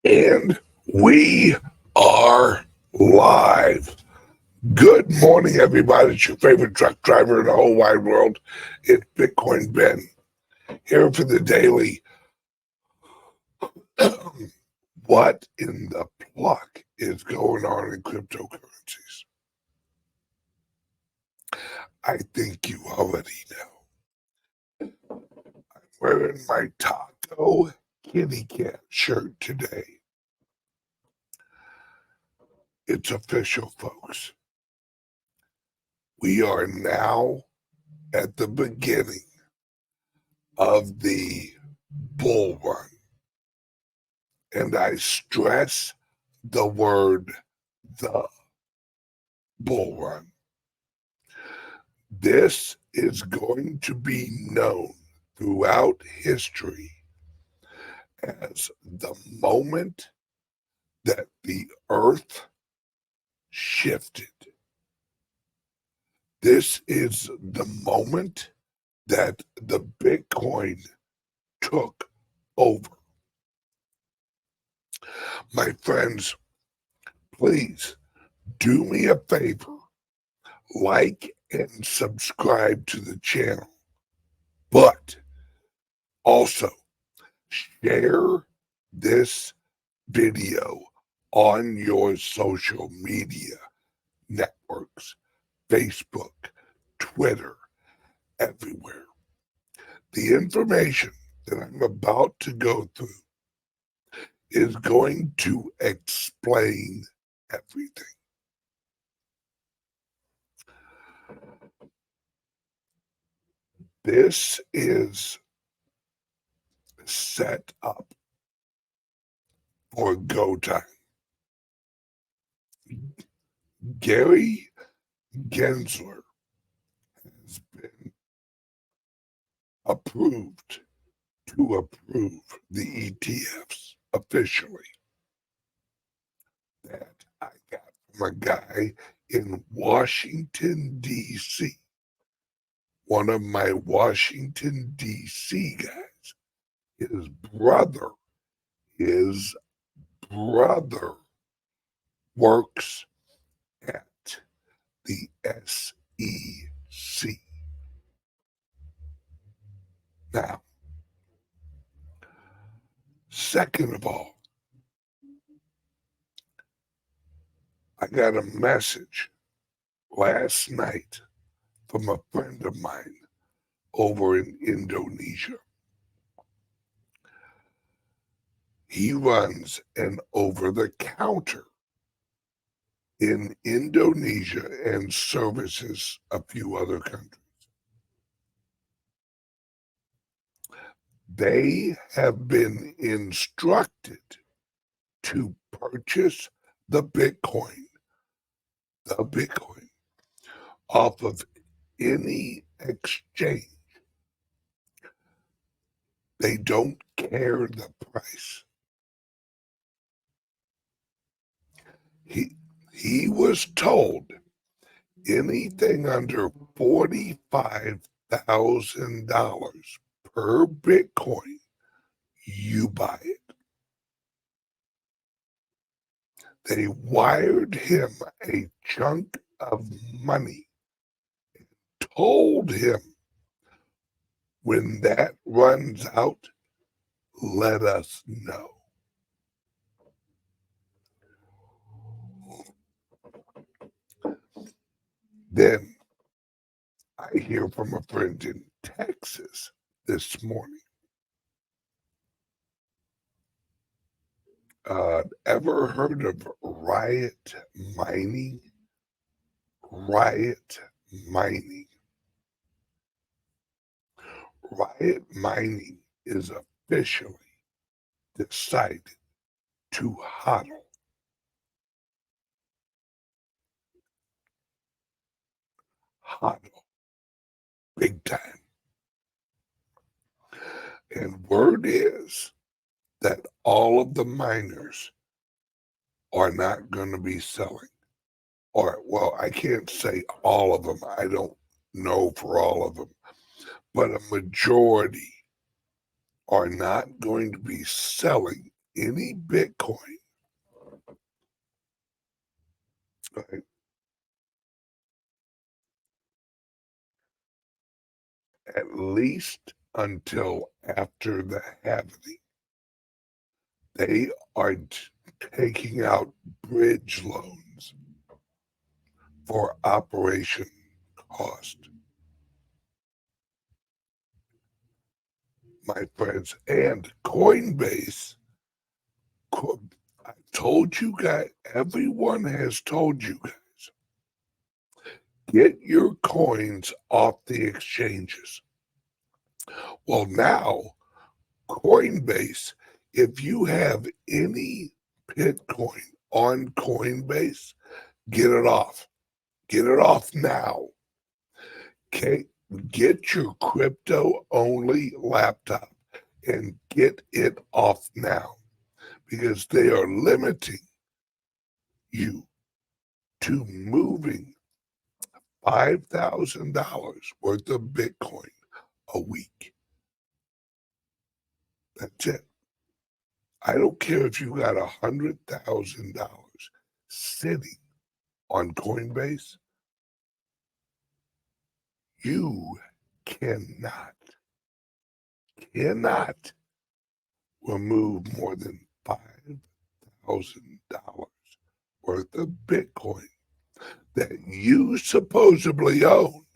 And we are live. Good morning, everybody. It's your favorite truck driver in the whole wide world. It's Bitcoin Ben here for the daily. What in the pluck is going on in cryptocurrencies? I think you already know. I'm wearing my Taco Kitty Cat shirt today. It's official, folks. We are now at the beginning of the bull run. And I stress the word the bull run. This is going to be known throughout history as the moment that the earth shifted. This is the moment that the Bitcoin took over. My friends, please do me a favor, like and subscribe to the channel, but also share this video on your social media networks, Facebook, Twitter, everywhere. The information that I'm about to go through is going to explain everything. This is set up for go time. Gary Gensler has been approved to approve the ETFs officially. That I got from a guy in Washington, D.C. One of my Washington, D.C. guys, his brother works at the SEC. Now, second of all, I got a message last night from a friend of mine over in Indonesia. He runs an over-the-counter in Indonesia and services a few other countries. They have been instructed to purchase the Bitcoin off of any exchange. They don't care the price. He was told anything under $45,000 per Bitcoin, you buy it. They wired him a chunk of money and told him, when that runs out, let us know. Then I hear from a friend in Texas this morning. Ever heard of Riot Mining? Riot Mining. Riot Mining is officially decided to hodl. Hodl. Big time. And word is that all of the miners are not going to be selling. Or, well, I can't say all of them. I don't know for all of them. But a majority are not going to be selling any Bitcoin, right, at least until after the halving, they are taking out bridge loans for operation cost. My friends, and Coinbase, I told you guys, everyone has told you guys, get your coins off the exchanges. Well, now, Coinbase, if you have any Bitcoin on Coinbase, get it off. Get it off now. Okay? Get your crypto only laptop and get it off now because they are limiting you to moving $5,000 worth of Bitcoin a week. That's it. I don't care if you got $100,000 sitting on Coinbase. You cannot remove more than $5,000 worth of Bitcoin that you supposedly own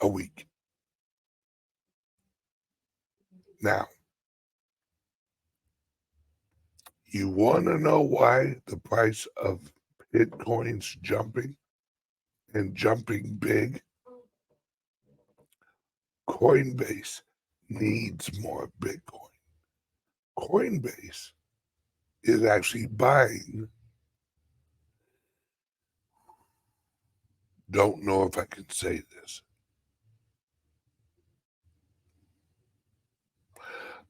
a week. Now, you want to know why the price of Bitcoin's jumping and jumping big? Coinbase needs more Bitcoin. Coinbase is actually buying, don't know if I can say this,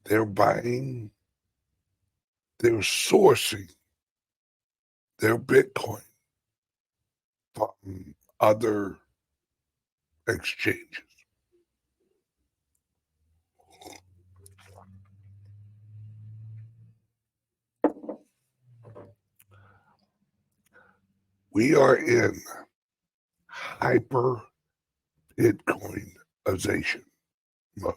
they're sourcing their Bitcoin from other exchanges. We are in hyper Bitcoinization mode.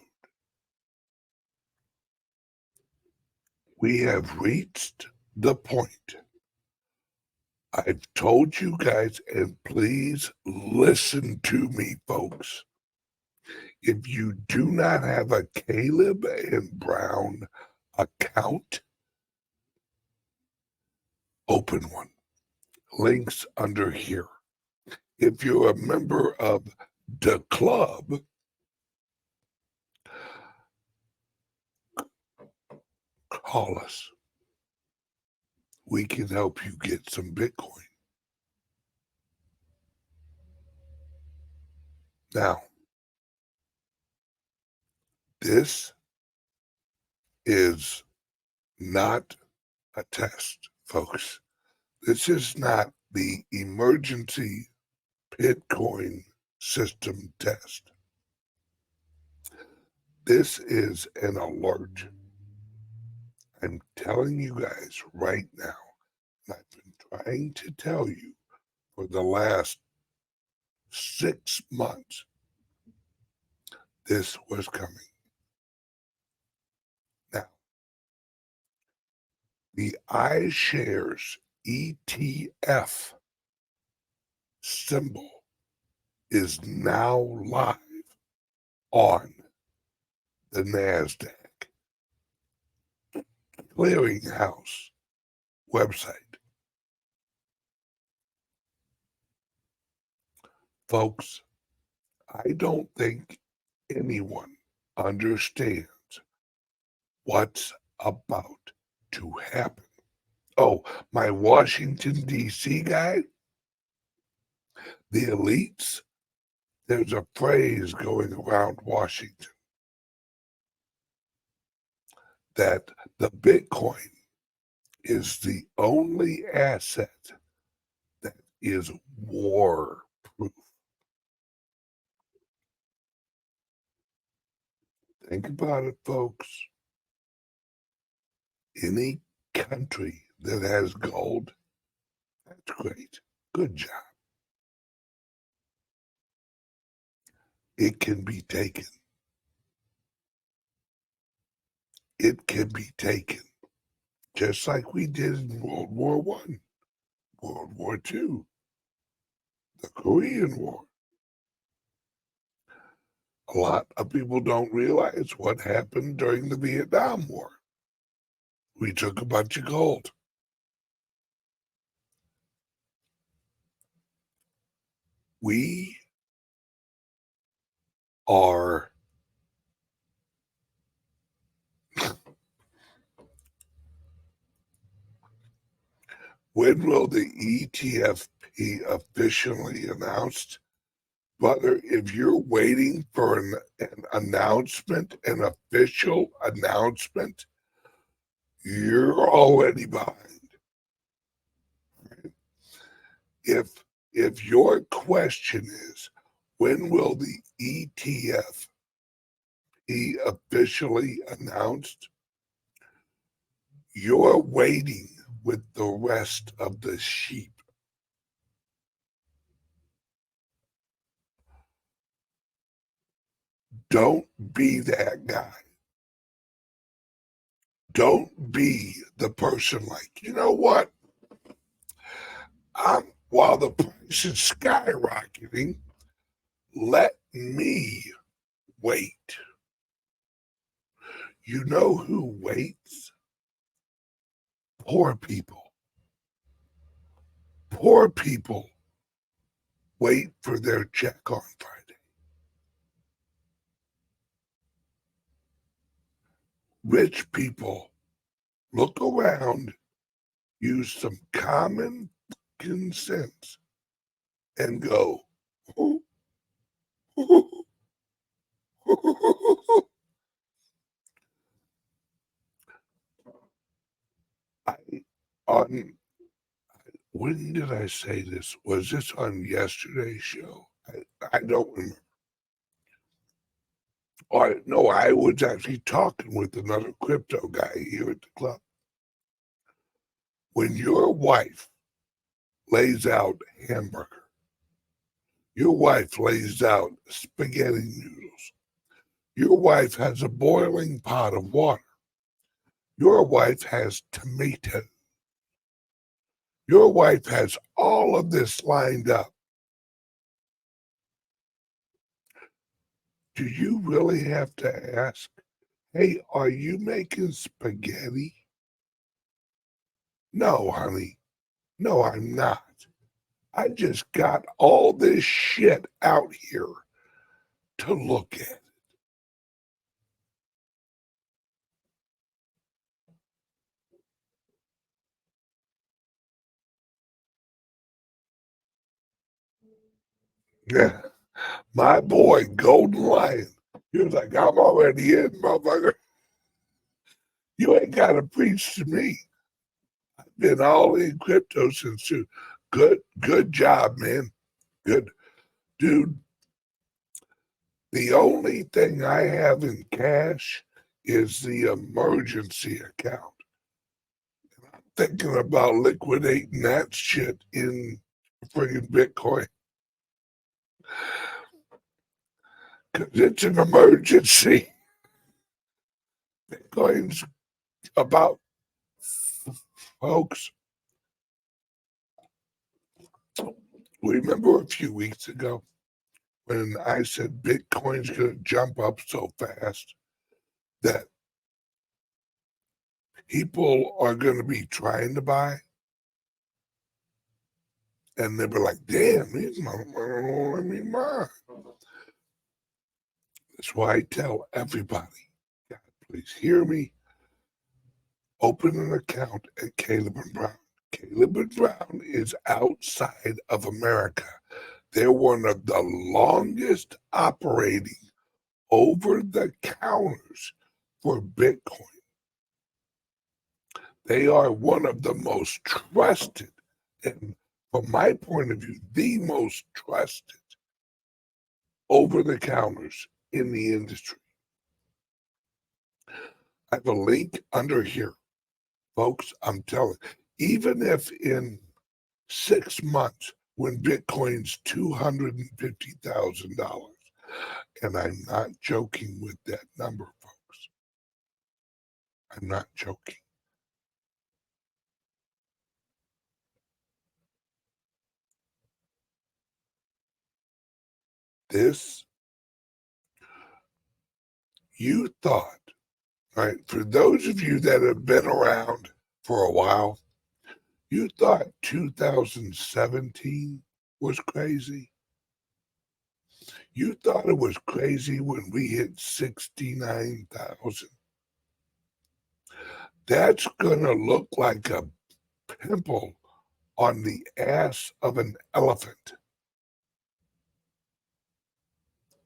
We have reached the point. I've told you guys, and please listen to me, folks. If you do not have a Caleb and Brown account, open one. Links under here. If you're a member of the club, call us. We can help you get some Bitcoin. Now, this is not a test, folks. This is not the emergency Bitcoin system test. This is an alert. I'm telling you guys right now, and I've been trying to tell you for the last 6 months, this was coming. Now, the iShares ETF symbol is now live on the NASDAQ clearinghouse website. Folks, I don't think anyone understands what's about to happen. Oh, my Washington, D.C. guy, the elites, there's a phrase going around Washington that the Bitcoin is the only asset that is war proof. Think about it, folks. Any country that has gold, that's great. Good job. It can be taken. It can be taken. Just like we did in World War I, World War II, the Korean War. A lot of people don't realize what happened during the Vietnam War. We took a bunch of gold. We are when will the ETF be officially announced? Brother, if you're waiting for an announcement, an official announcement, you're already behind. If your question is, when will the ETF be officially announced? You're waiting with the rest of the sheep. Don't be that guy. Don't be the person like, you know what? While the price is skyrocketing, let me wait. You know who waits? Poor people. Poor people wait for their check on Friday. Rich people look around, use some common sense, and go, oh, oh, oh. When did I say this? Was this on yesterday's show? I don't remember. No, I was actually talking with another crypto guy here at the club. When your wife lays out hamburger, your wife lays out spaghetti noodles, your wife has a boiling pot of water, your wife has tomatoes, your wife has all of this lined up. Do you really have to ask, hey, are you making spaghetti? No, honey. No, I'm not. I just got all this shit out here to look at. Yeah. My boy, Golden Lion, he was like, I'm already in, motherfucker. You ain't got to preach to me. I've been all in crypto since too. Good job, man. Good. Dude, the only thing I have in cash is the emergency account. I'm thinking about liquidating that shit in friggin' Bitcoin. Because it's an emergency. Bitcoin's about, folks, remember a few weeks ago when I said Bitcoin's going to jump up so fast that people are going to be trying to buy? And they were like, damn, these motherfuckers won't let me buy. That's why I tell everybody, God, please hear me, open an account at Caleb and Brown. Caleb and Brown is outside of America. They're one of the longest operating over the counters for Bitcoin. They are one of the most trusted, and from my point of view, the most trusted over the counters in the industry. I have a link under here. Folks, I'm telling you, even if in 6 months when Bitcoin's $250,000, and I'm not joking with that number, folks. I'm not joking. This, you thought, right? For those of you that have been around for a while, you thought 2017 was crazy. You thought it was crazy when we hit 69,000. That's going to look like a pimple on the ass of an elephant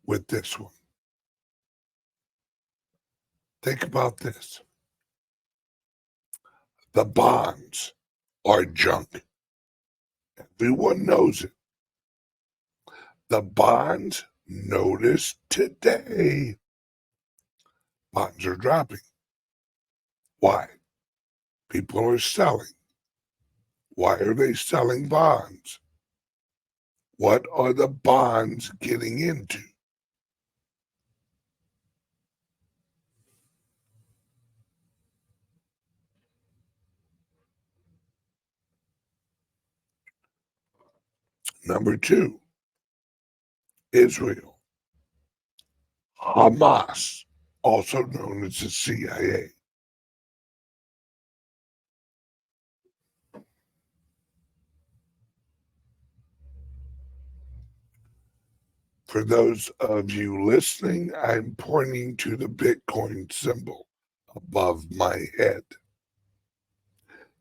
with this one. Think about this. The bonds are junk. Everyone knows it. The bonds, notice today, bonds are dropping. Why? People are selling. Why are they selling bonds? What are the bonds getting into? Number two, Israel. Hamas, also known as the CIA. For those of you listening, I'm pointing to the Bitcoin symbol above my head.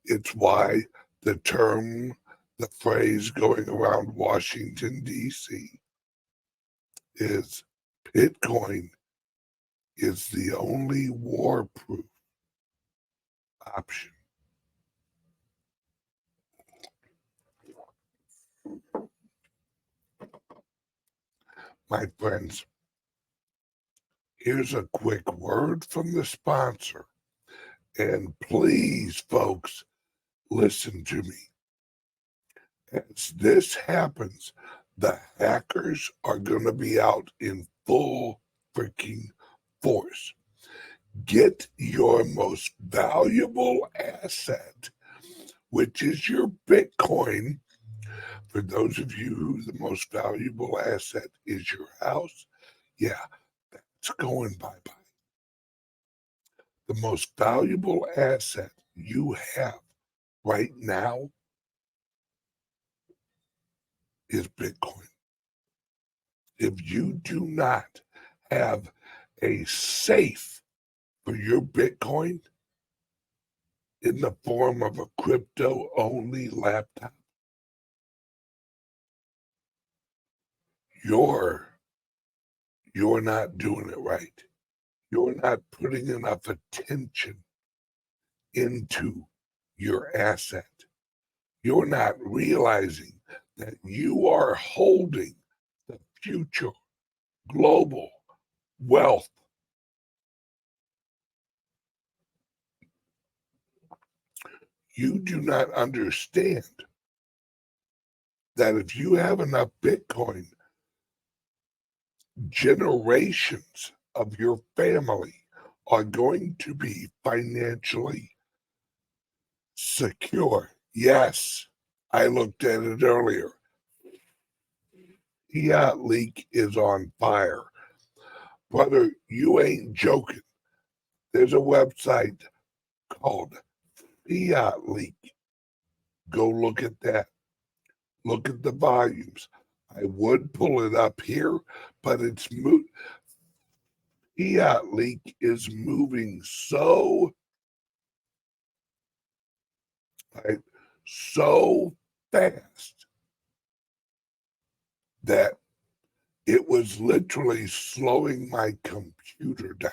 It's why the term, the phrase going around Washington, D.C. is Bitcoin is the only war-proof option. My friends, here's a quick word from the sponsor. And please, folks, listen to me. As this happens, the hackers are going to be out in full freaking force. Get your most valuable asset, which is your Bitcoin. For those of you who the most valuable asset is your house, yeah, that's going bye-bye. The most valuable asset you have right now is Bitcoin. If you do not have a safe for your Bitcoin in the form of a crypto-only laptop, you're not doing it right. You're not putting enough attention into your asset. You're not realizing that you are holding the future global wealth. You do not understand that if you have enough Bitcoin, generations of your family are going to be financially secure. Yes, I looked at it earlier. Fiat leak is on fire. Brother, you ain't joking. There's a website called Fiat Leak. Go look at that. Look at the volumes. I would pull it up here, but it's Fiat Leak is moving so fast that it was literally slowing my computer down.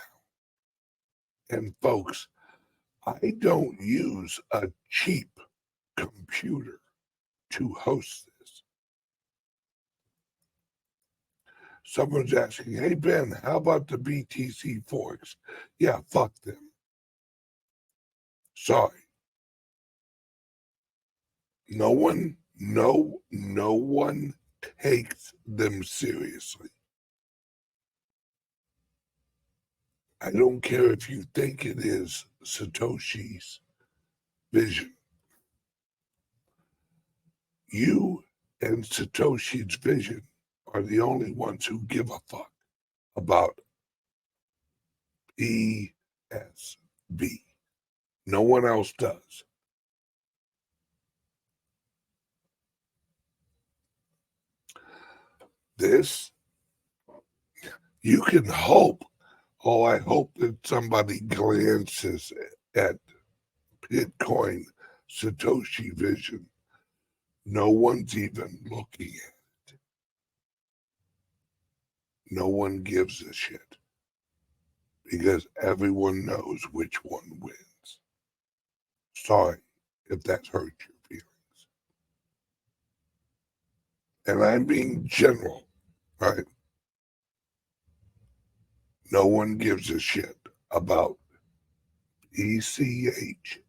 And folks, I don't use a cheap computer to host this. Someone's asking, hey, Ben, how about the BTC forks? Yeah, fuck them. Sorry. No one takes them seriously. I don't care if you think it is Satoshi's vision. You and Satoshi's vision are the only ones who give a fuck about ESB. No one else does. This, you can hope. Oh, I hope that somebody glances at Bitcoin Satoshi vision. No one's even looking at it. No one gives a shit because everyone knows which one wins. Sorry if that hurt your feelings. And I'm being general, right? No one gives a shit about ECH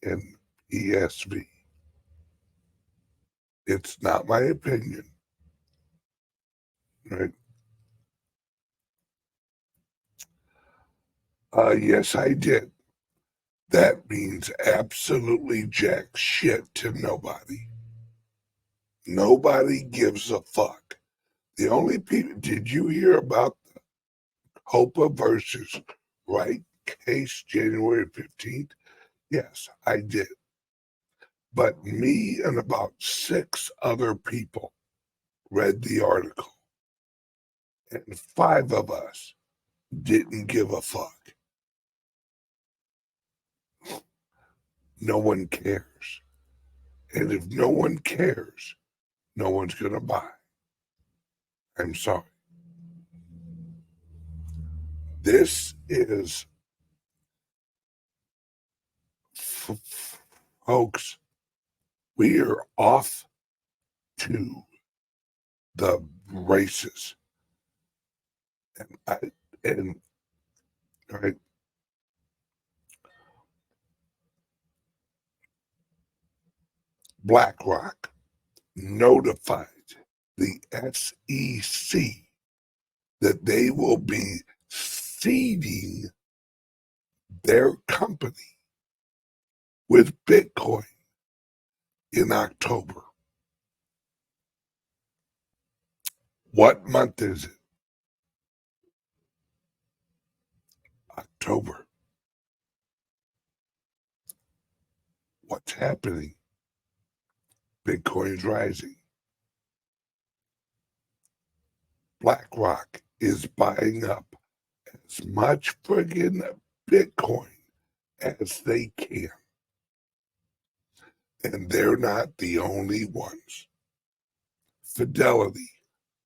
and ESV. It's not my opinion, right? Yes, I did. That means absolutely jack shit to nobody. Nobody gives a fuck. The only people, did you hear about the HOPA versus Wright case January 15th? Yes, I did. But me and about 6 other people read the article, and 5 of us didn't give a fuck. No one cares. And if no one cares, no one's going to buy. I'm sorry. This is, folks, we are off to the races. And right, BlackRock notified the SEC that they will be seeding their company with Bitcoin in October. What month is it? October. What's happening? Bitcoin's rising. BlackRock is buying up as much friggin' Bitcoin as they can. And they're not the only ones. Fidelity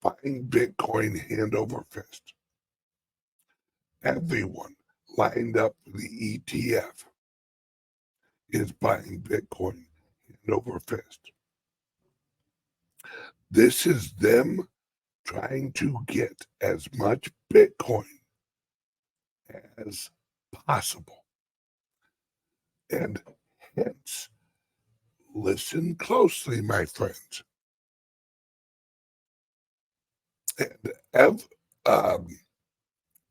buying Bitcoin hand over fist. Everyone lined up for the ETF is buying Bitcoin hand over fist. This is them trying to get as much Bitcoin as possible. And hence, listen closely, my friends. And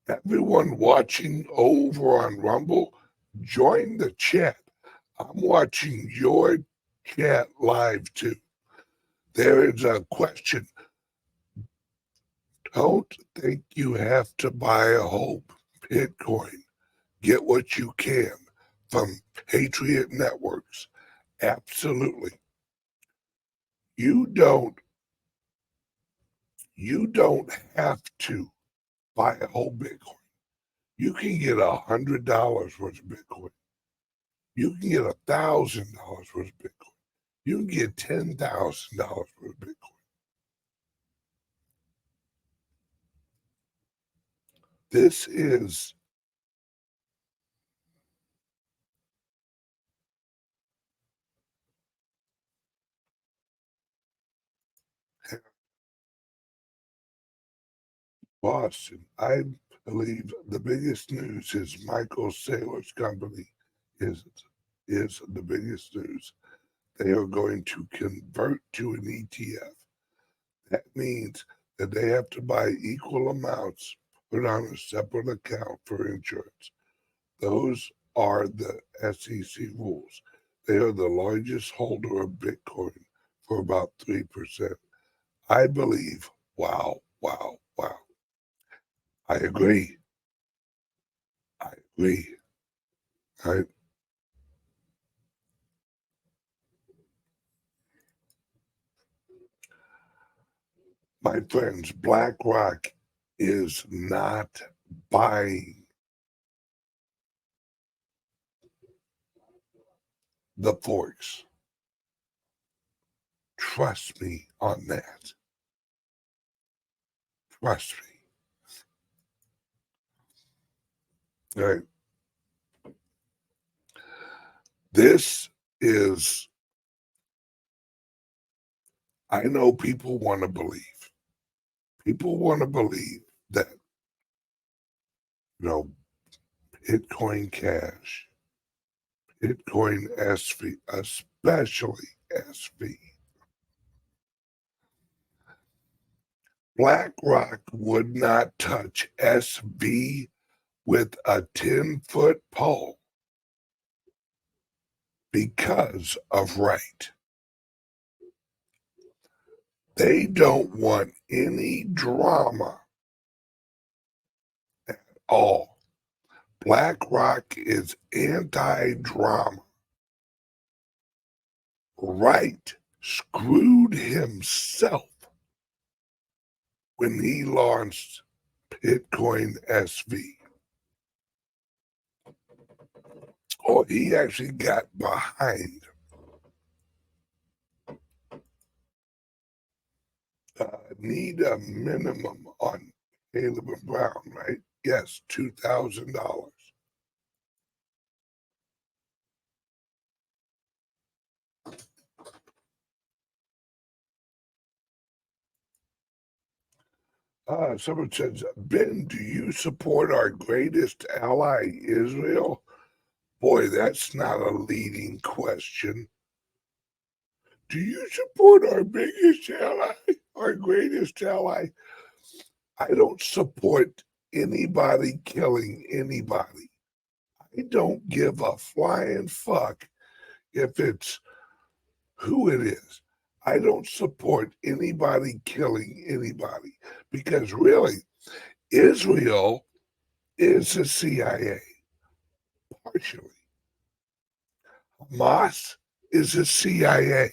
everyone watching over on Rumble, join the chat. I'm watching your chat live too. There is a question. Don't think you have to buy a whole Bitcoin. Get what you can from Patriot Networks. Absolutely. You don't have to buy a whole Bitcoin. You can get $100 worth of Bitcoin. You can get $1,000 worth of Bitcoin. You can get $10,000 worth of Bitcoin. This is Boston. I believe the biggest news is Michael Saylor's company is is the biggest news. They are going to convert to an ETF. That means that they have to buy equal amounts, put on a separate account for insurance. Those are the SEC rules. They are the largest holder of Bitcoin for about 3%. I believe, wow. I agree. Right? My friends, BlackRock is not buying the forks. Trust me on that. Trust me. Right? This is, I know people want to believe. People want to believe that, you know, Bitcoin Cash, Bitcoin SV, especially SV. BlackRock would not touch SV with a 10-foot pole because of right. They don't want any drama at all. BlackRock is anti-drama. Wright screwed himself when he launched Bitcoin SV. Oh, he actually got behind. Need a minimum on Caleb and Brown, right? Yes, $2,000. Someone says, Ben, do you support our greatest ally, Israel? Boy, that's not a leading question. Do you support our biggest ally, our greatest ally? I don't support anybody killing anybody. I don't give a flying fuck if it's who it is. I don't support anybody killing anybody because really, Israel is the CIA, partially. Hamas is the CIA,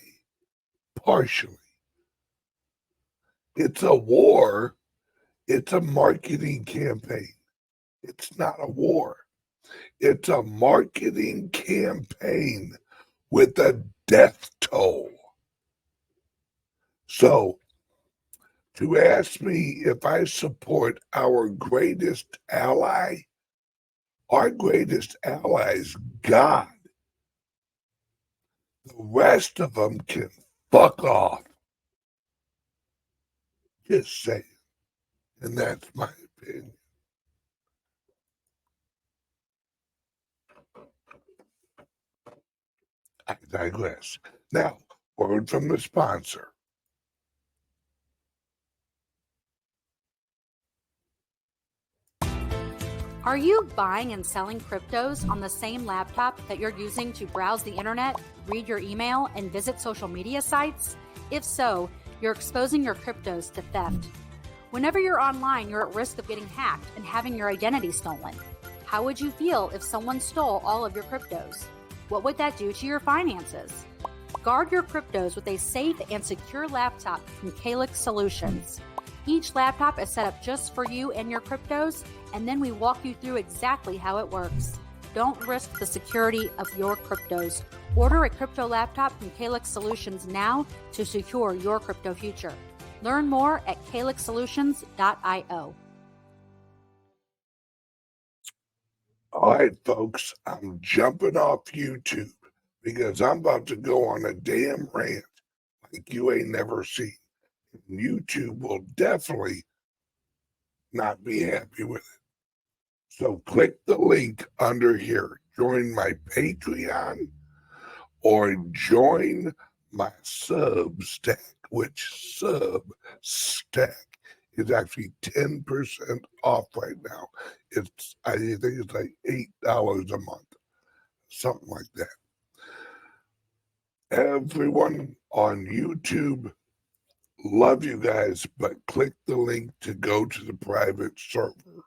partially. It's a war. It's a marketing campaign. It's not a war. It's a marketing campaign with a death toll. So, to ask me if I support our greatest ally, our greatest ally is God. The rest of them can fuck off. Just saying. And that's my opinion. I digress. Now, word from the sponsor. Are you buying and selling cryptos on the same laptop that you're using to browse the internet, read your email, and visit social media sites? If so, you're exposing your cryptos to theft. Whenever you're online, you're at risk of getting hacked and having your identity stolen. How would you feel if someone stole all of your cryptos? What would that do to your finances? Guard your cryptos with a safe and secure laptop from CALIX Solutions. Each laptop is set up just for you and your cryptos, and then we walk you through exactly how it works. Don't risk the security of your cryptos. Order a crypto laptop from CALIX Solutions now to secure your crypto future. Learn more at calixsolutions.io. All right, folks, I'm jumping off YouTube because I'm about to go on a damn rant like you ain't never seen. YouTube will definitely not be happy with it. So click the link under here. Join my Patreon or join my Substack, which Substack is actually 10% off right now. I think it's like $8 a month, something like that. Everyone on YouTube, love you guys, but click the link to go to the private server,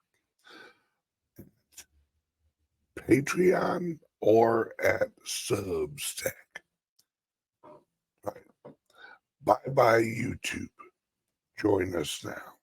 Patreon or at Substack. Right. Bye-bye, YouTube. Join us now.